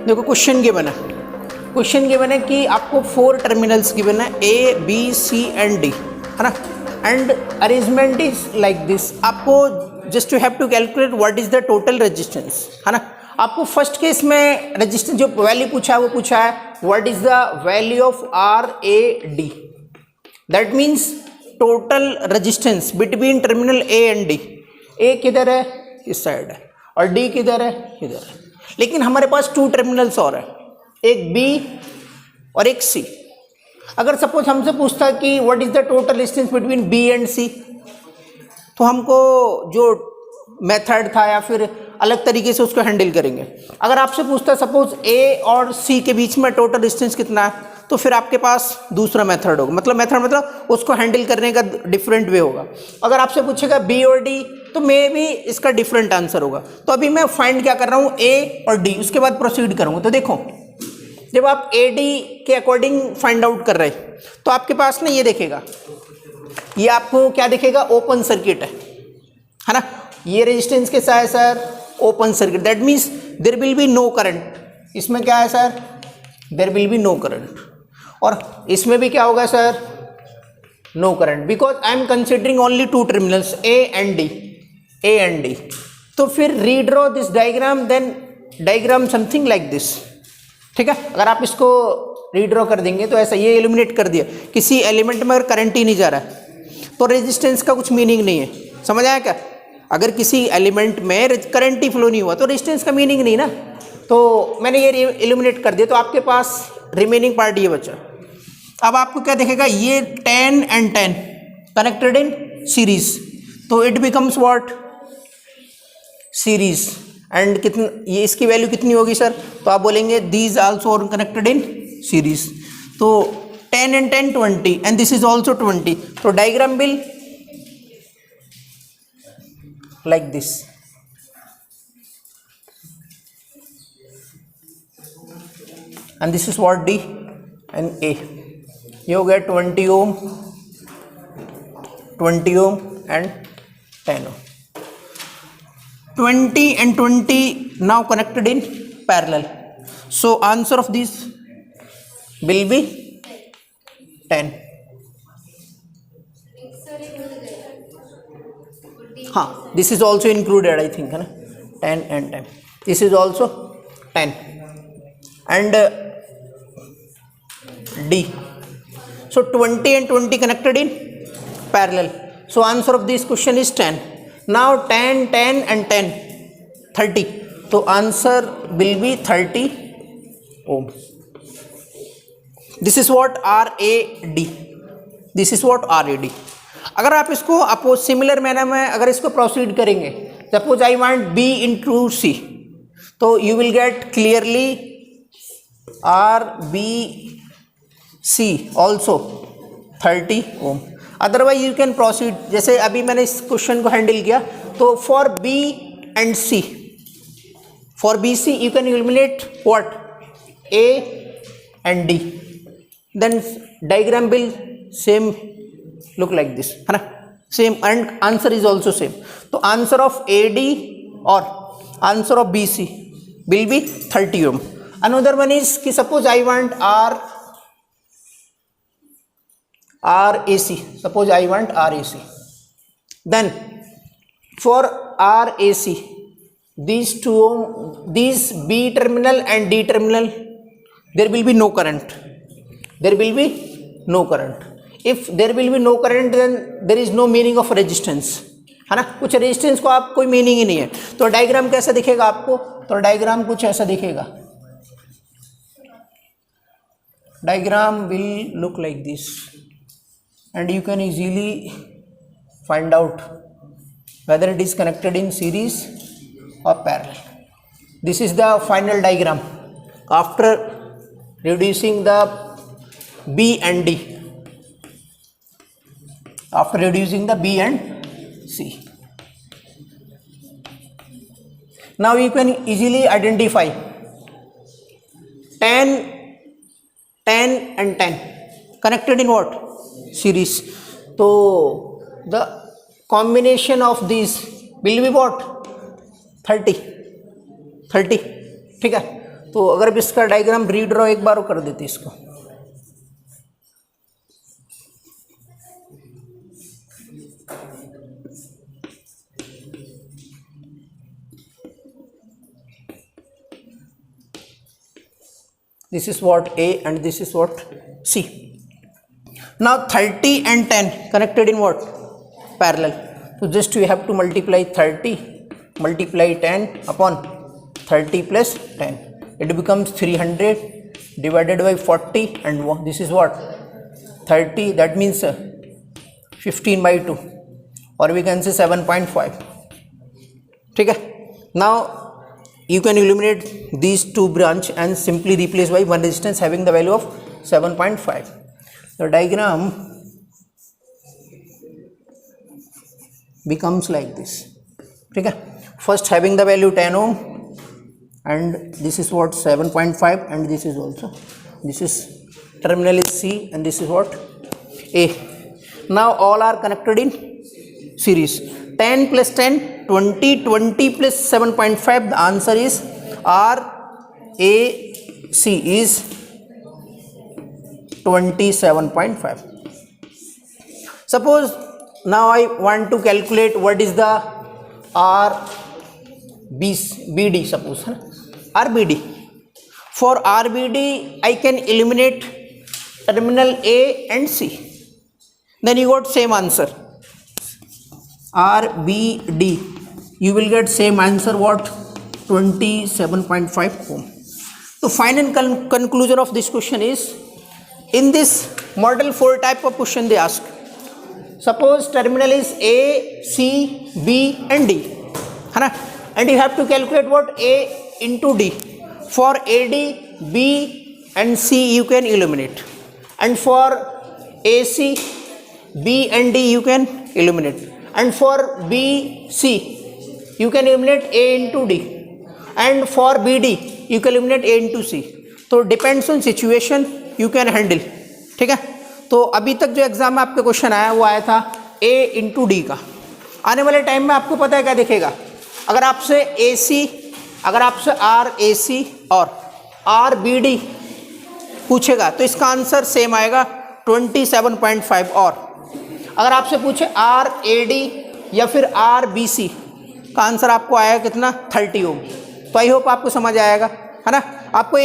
देखो question given है कि आपको 4 टर्मिनल्स गिवन है A B C and D, है ना, and arrangement is like this. आपको just you have to calculate what is the total resistance, है ना। आपको फर्स्ट केस में रेजिस्टेंस जो वैल्यू पूछा है वो पूछा है what is the value of R A D, that means total resistance between terminal A and D. A किधर है, इस साइड है, और डी किधर है, इधर है। लेकिन हमारे पास 2 टर्मिनल्स और है, एक बी और एक सी। अगर सपोज हमसे पूछता कि what is the total distance between B and C, तो हमको जो मेथड था या फिर अलग तरीके से उसको हैंडल करेंगे। अगर आपसे पूछता सपोज ए और सी के बीच में टोटल डिस्टेंस कितना है, तो फिर आपके पास दूसरा मेथड होगा, मतलब उसको हैंडल करने का डिफरेंट वे होगा। अगर आपसे पूछेगा बी और डी, तो मे भी इसका डिफरेंट आंसर होगा। तो अभी मैं फाइंड क्या कर रहा हूँ, ए और डी, उसके बाद प्रोसीड करूँगा। तो देखो, जब आप ए डी के अकॉर्डिंग फाइंड आउट कर रहे हैं तो आपके पास ना ये देखेगा, ये आपको क्या दिखेगा, ओपन सर्किट है ना। ये रेजिस्टेंस कैसा है sir, open circuit, that means there will be no current. इसमें क्या है sir, there will be no current, और इसमें भी क्या होगा sir, no current, because I am considering only 2 terminals A and D. तो फिर redraw this diagram, then diagram something like this, ठीक है। अगर आप इसको रीड्रॉ कर देंगे तो ऐसा, ये इल्यूमिनेट कर दिया, किसी एलिमेंट में अगर करंट ही नहीं जा रहा है तो रेजिस्टेंस का कुछ मीनिंग नहीं है, समझ आया क्या। अगर किसी एलिमेंट में करंट ही फ्लो नहीं हुआ तो रेजिस्टेंस का मीनिंग नहीं ना। तो मैंने ये इल्यूमिनेट कर दिया, तो आपके पास रिमेनिंग पार्ट ये बचा। अब आपको क्या दिखेगा, ये 10 and 10 कनेक्टेड इन सीरीज, तो it becomes what, series. And कितना, ये इसकी वैल्यू कितनी होगी सर, तो आप बोलेंगे these also are connected in series. तो 10 and 10 20 and this is also 20, तो diagram will like this. And this is what D and A. ये हो गया 20 ohm and 10 ohm. 20 and 20 now connected in parallel, so answer of this will be 10. हाँ, this is also included I think, है ना, 10 and 10, this is also 10 and D, so 20 and 20 connected in parallel, so answer of this question is 10. Now 10 10 and 10 30, तो answer will be 30 ohm. This is what RAD, this is what RAD. अगर आप इसको आपको similar manner में अगर इसको proceed करेंगे, suppose I want B into C, तो you will get clearly RBC also 30 ohm. Otherwise you can proceed, जैसे अभी मैंने इस क्वेश्चन को हैंडल किया, तो for B and C, for B C you can eliminate what, A and D, then diagram will same look like this, है ना, same, and answer is also same. तो आंसर ऑफ ए डी और answer of B C will be 30 ohm. Another one is कि suppose I want RAC, suppose I want RAC, then for RAC these B terminal and D terminal, there will be no current, if there will be no current then there is no meaning of resistance, है ना, कुछ resistance को आप कोई meaning ही नहीं है। तो diagram कैसा दिखेगा आपको, तो डायग्राम कुछ ऐसा दिखेगा, diagram will look like this, and you can easily find out whether it is connected in series or parallel. This is the final diagram after reducing the B and D, after reducing the B and C. Now you can easily identify 10 and 10 connected in what, series. So the combination of these will be what, 30, ठीक है। तो अगर अब इसका diagram redraw एक बार कर देते इसको, this is what A and this is what C. Now 30 and 10 connected in what? Parallel. So just you have to multiply 30 multiply 10 upon 30 plus 10. It becomes 300 divided by 40 and this is what? 30, that means 15 by 2 or we can say 7.5. ठीक है. Now you can eliminate these two branch and simply replace by one resistance having the value of 7.5. The diagram becomes like this. ठीक है. First having the value 10 ohm and this is what 7.5 and this is also, this is terminal is C and this is what A. Now all are connected in series. 10 plus 10 20, 20 plus 7.5, the answer is RAC is 27.5. Suppose now I want to calculate what is the RBD, suppose RBD. For RBD I can eliminate terminal A and C, then you got same answer. RBD, you will get same answer what? 27.5 ohm. So final conclusion of this question is, in this model 4 type of question they ask, suppose terminal is A, C, B and D, and you have to calculate what? A into D. For AD, B and C you can eliminate, and for AC, B and D you can eliminate, and for BC you can eliminate A into D, and for BD you can eliminate A into C. तो depends on situation you can handle. ठीक है. तो अभी तक जो exam में आपके question आया वो आया था A इंटू डी का. आने वाले टाइम में आपको पता है क्या दिखेगा, अगर आपसे AC, अगर आपसे RAC और RBD पूछेगा तो इसका आंसर सेम आएगा 27.5, और अगर आपसे पूछे RAD या फिर RBC का आंसर आपको आएगा कितना? 30 ओम. तो आई होप आपको समझ आएगा, है ना. आपको एक